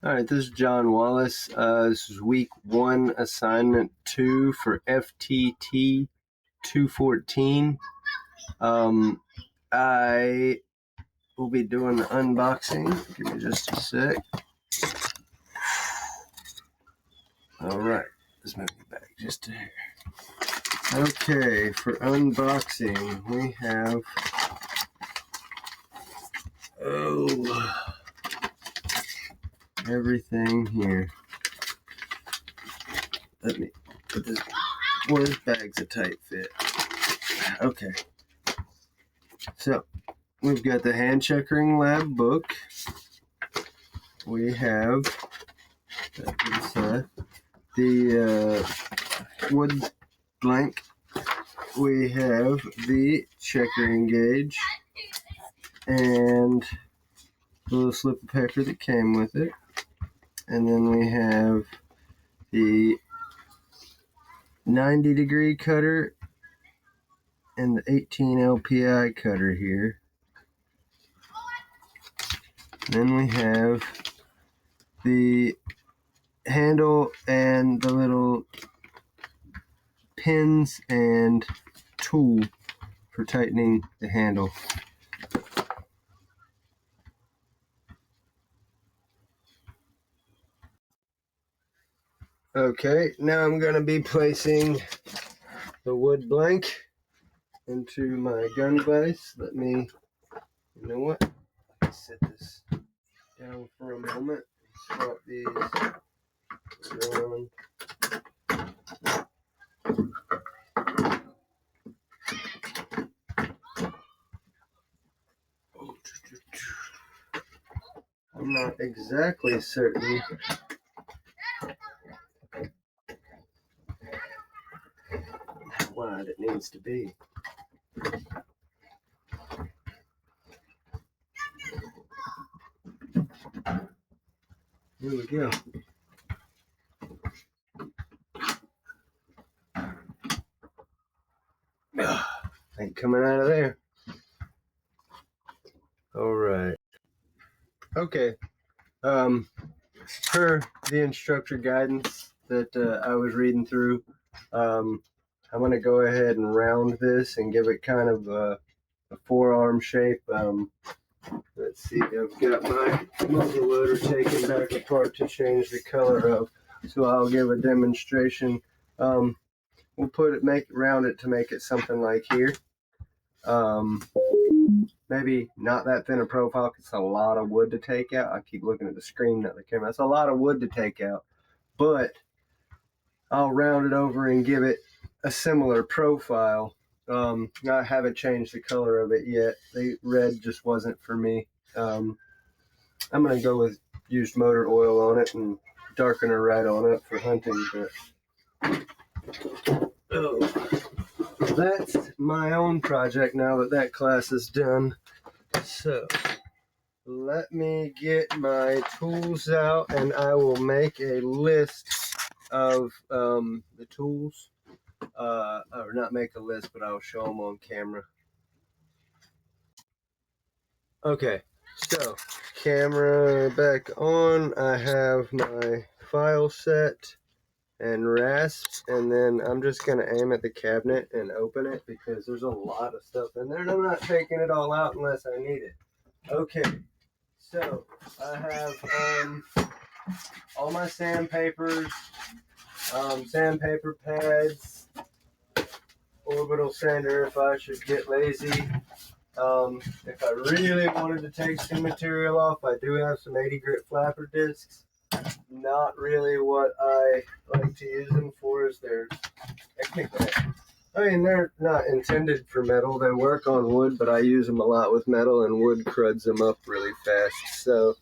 All right, this is John Wallace. This is week 1, assignment 2 for FTT214. I will be doing the unboxing. Give me just a sec. All right, let's move it back just a hair. Okay, for unboxing, we have everything here. Let me put this. Well, this bag's a tight fit. Okay. So, we've got the hand checkering lab book. We have the wood blank. We have the checkering gauge and a little slip of paper that came with it. And then we have the 90-degree cutter and the 18 LPI cutter here. Then we have the handle and the little pins and tool for tightening the handle. Okay, now I'm going to be placing the wood blank into my gun vise. You know what? Let's set this down for a moment. Swap these around. I'm not exactly certain how wide it needs to be. Here we go. Ain't coming out of there. All right. Okay. Per the instructor guidance that I was reading through, I'm going to go ahead and round this and give it kind of a forearm shape. Let's see, I've got my muzzle loader taken back apart to change the color of, so I'll give a demonstration. We'll round it to make it something like here. Maybe not that thin a profile because it's a lot of wood to take out. I keep looking at the screen, not the camera. That's a lot of wood to take out, but I'll round it over and give it a similar profile. I haven't changed the color of it yet. The red just wasn't for me. I'm going to go with used motor oil on it and darken a red on it for hunting. But that's my own project now that class is done. So let me get my tools out and I will make a list of the tools. Or not make a list, but I'll show them on camera. Okay, so camera back on. I have my file set and rasps, and then I'm just going to aim at the cabinet and open it because there's a lot of stuff in there, and I'm not taking it all out unless I need it. Okay, so I have all my sandpapers, sandpaper pads, orbital sander if I should get lazy. If I really wanted to take some material off, I do have some 80 grit flapper discs. Not really what I like to use them for is they're not intended for metal. They work on wood, but I use them a lot with metal, and wood cruds them up really fast. So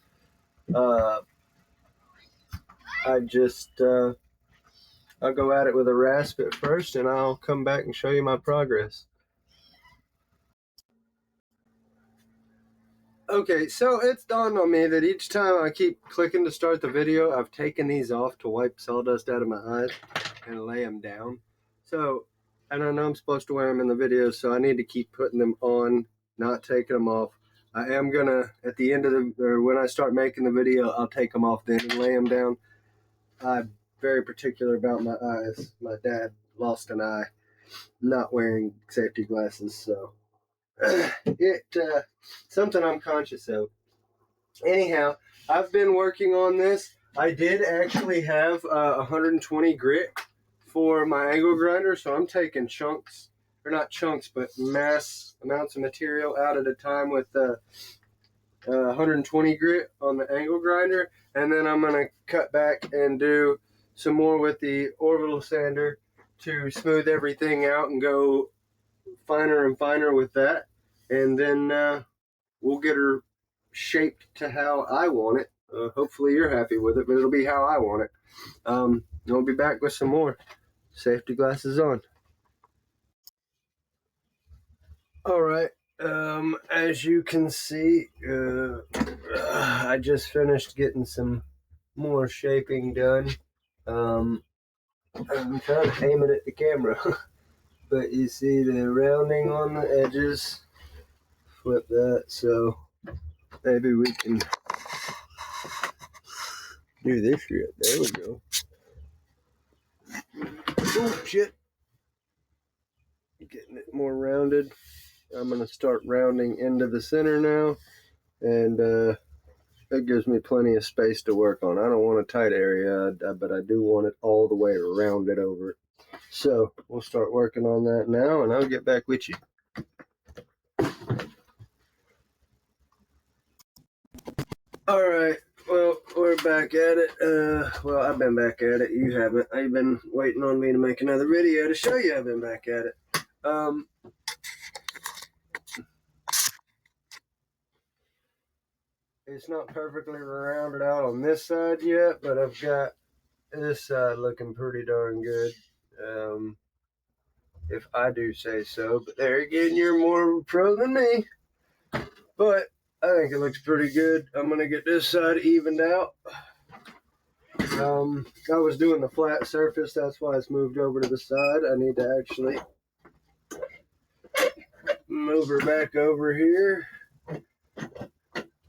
I'll go at it with a rasp at first, and I'll come back and show you my progress. Okay, so it's dawned on me that each time I keep clicking to start the video, I've taken these off to wipe sawdust out of my eyes and lay them down. So, and I know I'm supposed to wear them in the video, so I need to keep putting them on, not taking them off. I am gonna, at the end of or when I start making the video, I'll take them off then and lay them down. I'm very particular about my eyes. My dad lost an eye not wearing safety glasses, so something I'm conscious of. Anyhow, I've been working on this. I did actually have 120 grit for my angle grinder, so I'm taking chunks, or not chunks, but mass amounts of material out at a time with 120 grit on the angle grinder, and then I'm going to cut back and do some more with the orbital sander to smooth everything out and go finer and finer with that, and then we'll get her shaped to how I want it. Hopefully you're happy with it, but it'll be how I want it. I'll be back with some more. Safety glasses on. All right. As you can see, I just finished getting some more shaping done. I'm trying to aim it at the camera, but you see the rounding on the edges. Flip that, so maybe we can do this yet. There we go. Oh, shit. Getting it more rounded. I'm going to start rounding into the center now, and that gives me plenty of space to work on. I don't want a tight area, but I do want it all the way rounded over. So we'll start working on that now, and I'll get back with you. All right, well, we're back at it. Well, I've been back at it. You haven't. You've been waiting on me to make another video to show you I've been back at it. It's not perfectly rounded out on this side yet, but I've got this side looking pretty darn good, if I do say so. But there again, you're more of a pro than me. But I think it looks pretty good. I'm going to get this side evened out. I was doing the flat surface, that's why it's moved over to the side. I need to actually move her back over here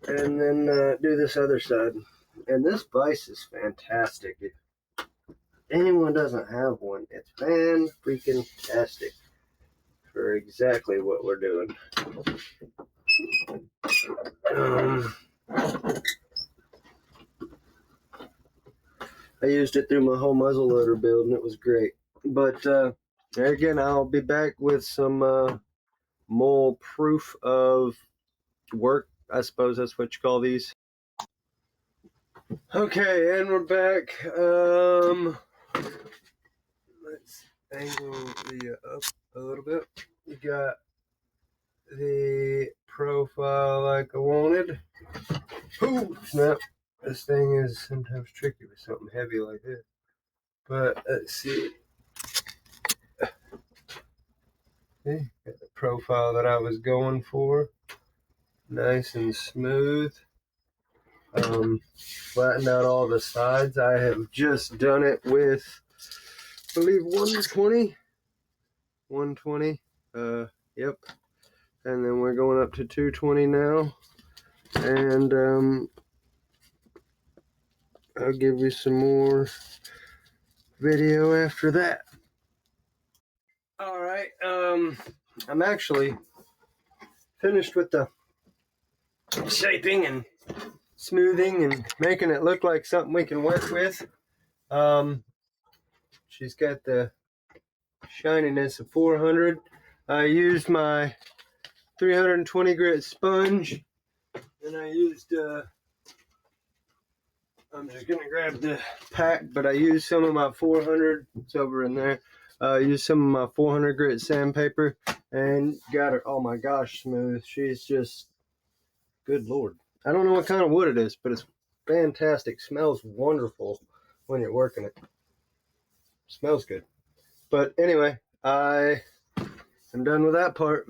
and then do this other side. And this vise is fantastic. If anyone doesn't have one, it's fan-freaking-tastic for exactly what we're doing. I used it through my whole muzzleloader build, and it was great. But there again, I'll be back with some more proof of work. I suppose that's what you call these. Okay, and we're back. Let's angle the up a little bit. You got the profile like I wanted. Oh, snap. This thing is sometimes tricky with something heavy like this. But let's see. Okay, got the profile that I was going for. Nice and smooth. Flatten out all the sides. I have just done it with, I believe, 120. 120. Yep. And then we're going up to 220 now. And I'll give you some more video after that. All right. I'm actually finished with the shaping and smoothing and making it look like something we can work with. She's got the shininess of 400. I used my 320 grit sponge, and I used I'm just gonna grab the pack, but I used some of my 400. It's over in there. I used some of my 400 grit sandpaper and got her. Oh my gosh, smooth. She's just, good lord. I don't know what kind of wood it is, but it's fantastic. Smells wonderful when you're working it. Smells good. But anyway, I am done with that part.